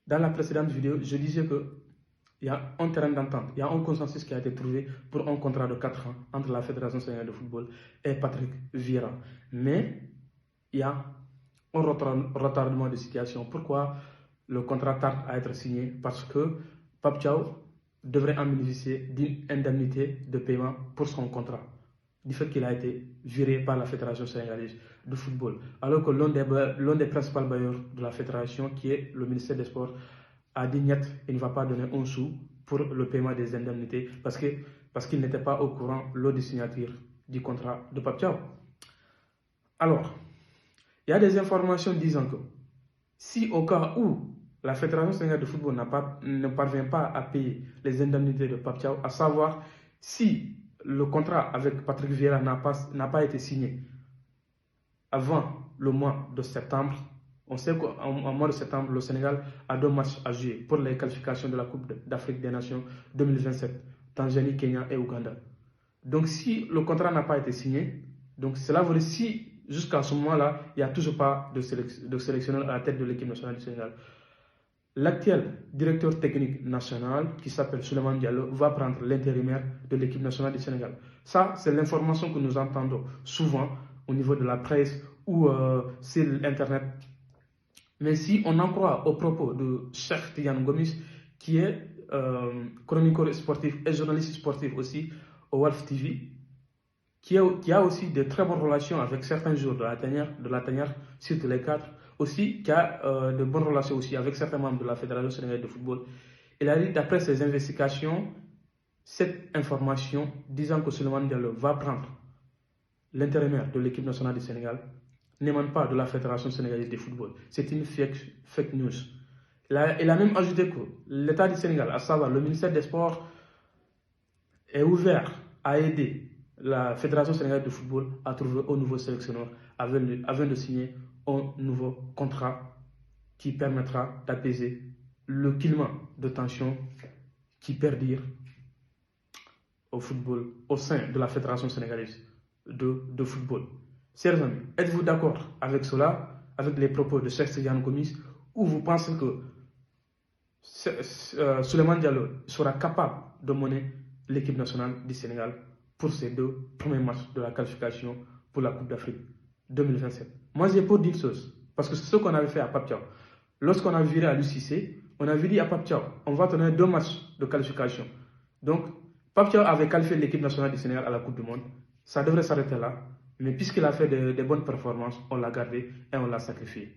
Dans la précédente vidéo, je disais qu'il y a un terrain d'entente, il y a un consensus qui a été trouvé pour un contrat de 4 ans entre la Fédération sénégalaise de football et Patrick Vieira. Mais il y a un retardement de situation. Pourquoi le contrat tarde à être signé? Parce que Pape Thiaw devrait en bénéficier d'une indemnité de paiement pour son contrat, du fait qu'il a été viré par la Fédération sénégalaise de football. Alors que l'un des principaux bailleurs de la Fédération, qui est le ministère des Sports, a dit net, il ne va pas donner un sou pour le paiement des indemnités parce qu'il n'était pas au courant lors de signature du contrat de Pape Thiaw. Alors, il y a des informations disant que si au cas où la Fédération sénégalaise de football ne parvient pas à payer les indemnités de Pape Thiaw, à savoir si le contrat avec Patrick Vieira n'a pas été signé avant le mois de septembre. On sait qu'en mois de septembre, le Sénégal a 2 matchs à jouer pour les qualifications de la Coupe d'Afrique des Nations 2027, Tanzanie, Kenya et Ouganda. Donc si le contrat n'a pas été signé, donc cela veut dire si jusqu'à ce moment-là, il n'y a toujours pas de sélectionneur à la tête de l'équipe nationale du Sénégal. L'actuel directeur technique national, qui s'appelle Souleymane Diallo, va prendre l'intérimaire de l'équipe nationale du Sénégal. Ça, c'est l'information que nous entendons souvent au niveau de la presse ou sur Internet. Mais si on en croit aux propos de Cheikh Tidiane Gomis, qui est chroniqueur sportif et journaliste sportif aussi au Walf TV, qui a aussi de très bonnes relations avec certains joueurs de la tanière, surtout les cadres, aussi qui a de bonnes relations aussi avec certains membres de la Fédération sénégalaise de football. Il a dit, d'après ses investigations, cette information disant que Souleymane Diallo va prendre l'intérimaire de l'équipe nationale du Sénégal n'émane pas de la Fédération sénégalaise de football. C'est une fake news. Il a même ajouté que l'État du Sénégal, à savoir le ministère des Sports, est ouvert à aider la Fédération sénégalaise de football à trouver un nouveau sélectionneur avant de signer un nouveau contrat qui permettra d'apaiser le climat de tension qui perdure au football, au sein de la Fédération sénégalaise de football. Chers amis, êtes-vous d'accord avec cela, avec les propos de Cheikh Tidiane Gomis, ou vous pensez que Souleymane Diallo sera capable de mener l'équipe nationale du Sénégal pour ces 2 premiers matchs de la qualification pour la Coupe d'Afrique 2027? Moi, j'ai pour dire une chose, parce que c'est ce qu'on avait fait à Pape Thiaw. Lorsqu'on a viré à l'UCC, on avait dit à Pape Thiaw, on va donner 2 matchs de qualification. Donc, Pape Thiaw avait qualifié l'équipe nationale du Sénégal à la Coupe du Monde. Ça devrait s'arrêter là. Mais puisqu'il a fait de bonnes performances, on l'a gardé et on l'a sacrifié.